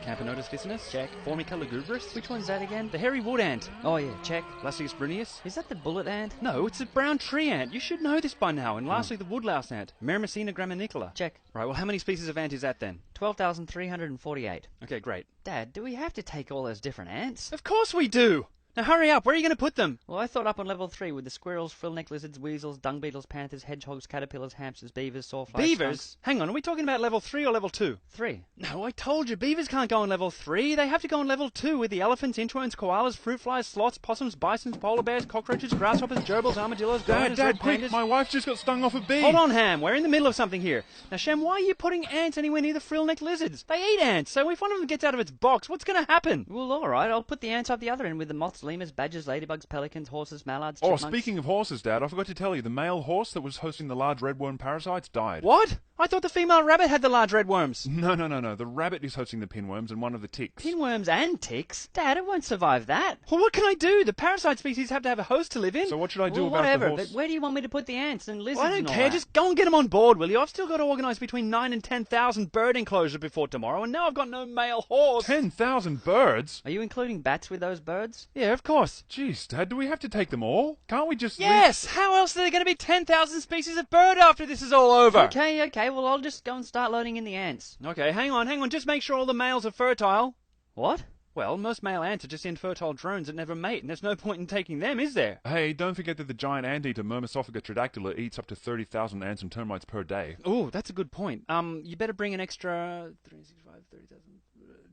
Camponotus vicinus. Check. Formica lugubrious. Which one's that again? The hairy wood ant. Oh yeah, check. Lasius bruneus. Is that the bullet ant? No, it's a brown tree ant. You should know this by now. And lastly, the woodlouse ant. Myrmecina graminicola. Check. Right, well, how many species of ant is that then? 12,348. Okay, great. Dad, do we have to take all those different ants? Of course we do! Now hurry up, where are you going to put them? Well, I thought up on level 3 with the squirrels, frill-neck lizards, weasels, dung beetles, panthers, hedgehogs, caterpillars, hamsters, beavers, sawflies, Beavers? skunks. Hang on, are we talking about level 3 or level 2? 3. No, I told you, beavers can't go on level 3. They have to go on level 2 with the elephants, inchworms, koalas, fruit flies, sloths, possums, bisons, polar bears, cockroaches, grasshoppers, gerbils, armadillos, goannas, red quick! pandas. My wife just got stung off a bee! Hold on, Ham, we're in the middle of something here. Now, Shem, why are you putting ants anywhere near the frill-neck lizards? They eat ants, so if one of them gets out of its box, what's going to happen? Well, alright, I'll put the ants up the other end with the moths, lemurs, badgers, ladybugs, pelicans, horses, mallards, Oh, chipmunks. speaking of horses, Dad, I forgot to tell you, the male horse that was hosting the large redworm parasites died. What? I thought the female rabbit had the large red worms. No. The rabbit is hosting the pinworms and one of the ticks. Pinworms and ticks? Dad, it won't survive that. Well, what can I do? The parasite species have to have a host to live in. So what should I do Well, about whatever, the horse? but where do you want me to put the ants and lizards I don't and all care. that? Just go and get them on board, will you? I've still got to organise between 9 and 10,000 bird enclosures before tomorrow, and now I've got no male horse. 10,000 birds? Are you including bats with those birds? Yeah, of course. Jeez, Dad, do we have to take them all? Can't we just Yes! How else are there going to be 10,000 species of bird after this is all over? Okay, well, I'll just go and start loading in the ants. Okay, hang on. Just make sure all the males are fertile. What? Well, most male ants are just infertile drones that never mate, and there's no point in taking them, is there? Hey, don't forget that the giant anteater Myrmesophaga tridactyla eats up to 30,000 ants and termites per day. Oh, that's a good point. You better bring an extra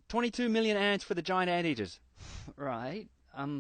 22 million ants for the giant anteaters. Right.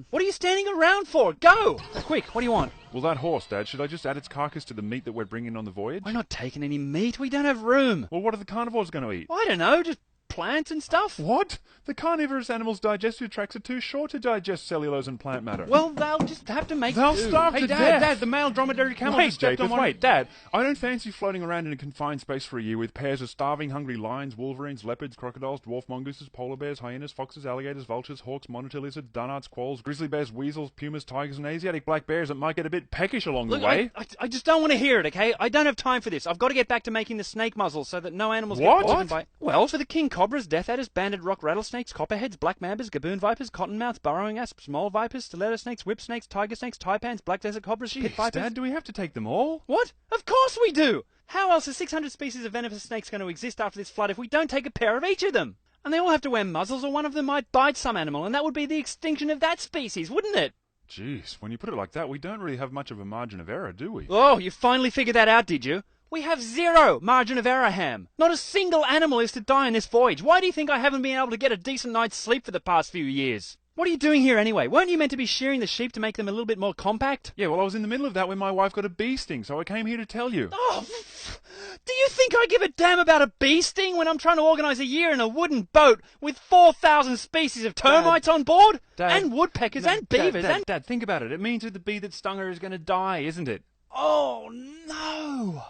What are you standing around for? Go! Quick, what do you want? Well, that horse, Dad, should I just add its carcass to the meat that we're bringing on the voyage? We're not taking any meat. We don't have room. Well, what are the carnivores going to eat? I don't know, just plants and stuff. What? The carnivorous animals' digestive tracts are too short to digest cellulose and plant matter. Well, they'll just have to make They'll do. starve Hey, to Dad, death. Dad, the male dromedary camel Wait, just stepped on Japheth, one. wait, Dad. I don't fancy floating around in a confined space for a year with pairs of starving, hungry lions, wolverines, leopards, crocodiles, dwarf mongooses, polar bears, hyenas, foxes, alligators, vultures, hawks, monitor lizards, dunnards, quolls, grizzly bears, weasels, pumas, tigers, and Asiatic black bears that might get a bit peckish along Look, the way. I just don't want to hear it, okay? I don't have time for this. I've got to get back to making the snake muzzles so that no animals What? get poisoned by... Well, for the king cobras, death adders, banded rock rattlesnakes, copperheads, black mambas, gaboon vipers, cottonmouths, burrowing asps, mole vipers, stiletto snakes, whip snakes, tiger snakes, taipans, black desert cobras, pit Jeez, vipers... Dad, do we have to take them all? What? Of course we do! How else are 600 species of venomous snakes going to exist after this flood if we don't take a pair of each of them? And they all have to wear muzzles or one of them might bite some animal, and that would be the extinction of that species, wouldn't it? Jeez, when you put it like that, we don't really have much of a margin of error, do we? Oh, you finally figured that out, did you? We have zero margin of error, Ham. Not a single animal is to die on this voyage. Why do you think I haven't been able to get a decent night's sleep for the past few years? What are you doing here anyway? Weren't you meant to be shearing the sheep to make them a little bit more compact? Yeah, well, I was in the middle of that when my wife got a bee sting, so I came here to tell you. Oh, do you think I give a damn about a bee sting when I'm trying to organise a year in a wooden boat with 4,000 species of termites on board? Dad, and woodpeckers and beavers and... Dad, think about it. It means that the bee that stung her is going to die, isn't it? Oh, no!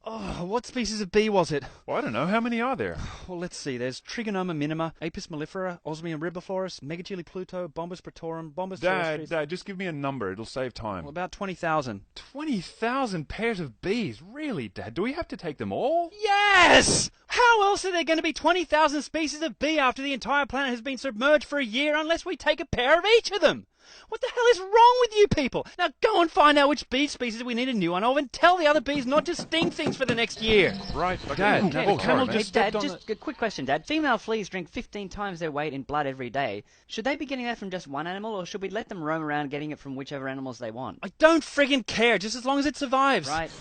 Oh, what species of bee was it? Well, I don't know. How many are there? Well, let's see. There's Trigonoma minima, Apis mellifera, Osmium ribiflorus, Megachile pluto, Bombus pretorum, Bombus terrestris... Dad, just give me a number. It'll save time. Well, about 20,000. 20,000 pairs of bees? Really, Dad? Do we have to take them all? Yes! How else are there going to be 20,000 species of bee after the entire planet has been submerged for a year unless we take a pair of each of them? What the hell is wrong with you people? Now go and find out which bee species we need a new one of and tell the other bees not to sting things for the next year. Right, okay. Dad, the camel Hey, just Dad, stepped on just a quick question, Dad. Female fleas drink 15 times their weight in blood every day. Should they be getting that from just one animal, or should we let them roam around getting it from whichever animals they want? I don't friggin' care, just as long as it survives. Right.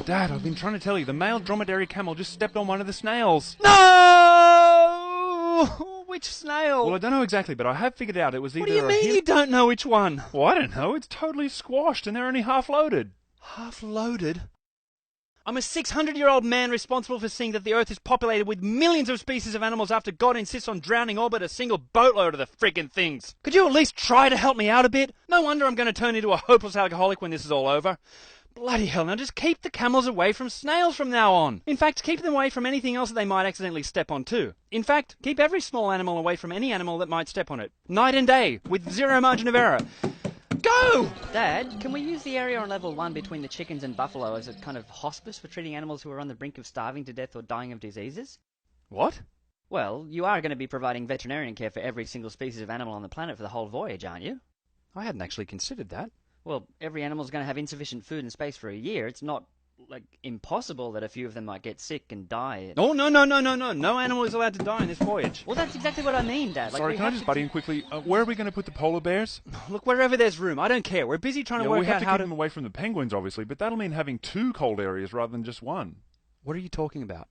Dad, I've been trying to tell you. The male dromedary camel just stepped on one of the snails. No! Which snail? Well, I don't know exactly, but I have figured out it was either What do you mean you don't know which one? Well, I don't know. It's totally squashed and they're only half loaded. Half loaded? I'm a 600-year-old man responsible for seeing that the Earth is populated with millions of species of animals after God insists on drowning all but a single boatload of the friggin' things. Could you at least try to help me out a bit? No wonder I'm going to turn into a hopeless alcoholic when this is all over. Bloody hell, now just keep the camels away from snails from now on. In fact, keep them away from anything else that they might accidentally step on too. In fact, keep every small animal away from any animal that might step on it. Night and day, with zero margin of error. Go! Dad, can we use the area on level 1 between the chickens and buffalo as a kind of hospice for treating animals who are on the brink of starving to death or dying of diseases? What? Well, you are going to be providing veterinarian care for every single species of animal on the planet for the whole voyage, aren't you? I hadn't actually considered that. Well, every animal's going to have insufficient food and space for a year. It's not, impossible that a few of them might get sick and die. Oh, no. No animal is allowed to die in this voyage. Well, that's exactly what I mean, Dad. Sorry, can I just butt in quickly? Where are we going to put the polar bears? Look, wherever there's room. I don't care. We're busy trying to work we have out to how keep to... them away from the penguins, obviously, but that'll mean having 2 cold areas rather than just 1. What are you talking about?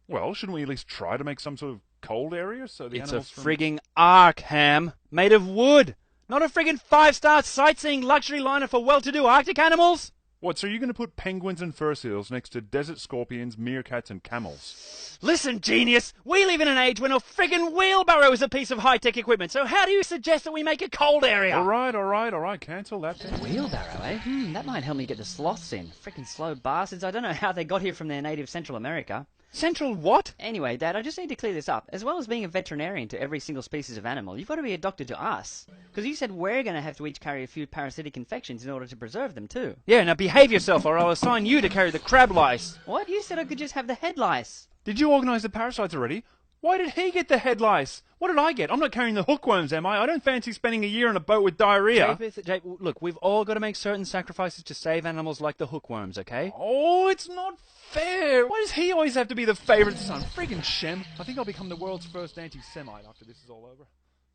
Well, shouldn't we at least try to make some sort of cold area so the It's a animals frigging ark, Ham. Made of wood. Not a friggin' 5-star sightseeing luxury liner for well-to-do Arctic animals. What, so you're going to put penguins and fur seals next to desert scorpions, meerkats and camels? Listen, genius, we live in an age when a friggin' wheelbarrow is a piece of high-tech equipment, so how do you suggest that we make a cold area? All right, cancel that then. Wheelbarrow, eh? That might help me get the sloths in. Frickin' slow bastards. I don't know how they got here from their native Central America. Central what? Anyway, Dad, I just need to clear this up. As well as being a veterinarian to every single species of animal, you've got to be a doctor to us. Because you said we're going to have to each carry a few parasitic infections in order to preserve them, too. Yeah, now behave yourself or I'll assign you to carry the crab lice. What? You said I could just have the head lice. Did you organise the parasites already? Why did he get the head lice? What did I get? I'm not carrying the hookworms, am I? I don't fancy spending a year on a boat with diarrhea. Look, we've all got to make certain sacrifices to save animals like the hookworms, okay? Oh, it's not fair. Why does he always have to be the favourite son? Friggin' Shem. I think I'll become the world's first anti-Semite after this is all over.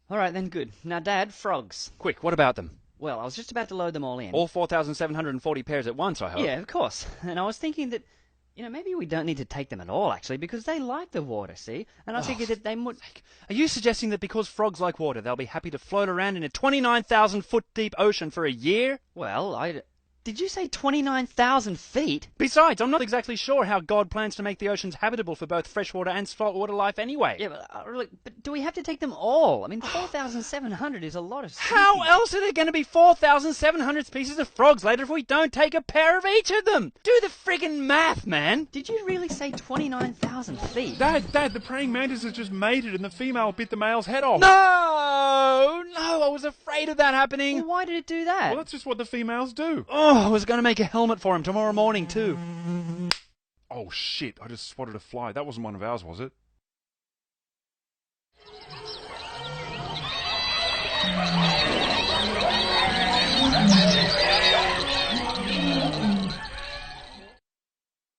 All right, then, good. Now, Dad, frogs. Quick, what about them? Well, I was just about to load them all in. All 4,740 pairs at once, I hope. Yeah, of course. And I was thinking that, maybe we don't need to take them at all, actually, because they like the water, see? And I figured that they would... Are you suggesting that because frogs like water, they'll be happy to float around in a 29,000-foot-deep ocean for a year? Well, Did you say 29,000 feet? Besides, I'm not exactly sure how God plans to make the oceans habitable for both freshwater and saltwater life anyway. Yeah, but do we have to take them all? I mean, 4,700 is a lot of species. How else are there going to be 4,700 species of frogs later if we don't take a pair of each of them? Do the friggin' math, man! Did you really say 29,000 feet? Dad, the praying mantis has just mated and the female bit the male's head off. No, I was afraid of that happening. Well, why did it do that? Well, that's just what the females do. Oh, I was going to make a helmet for him tomorrow morning, too. Oh, shit, I just spotted a fly. That wasn't one of ours, was it?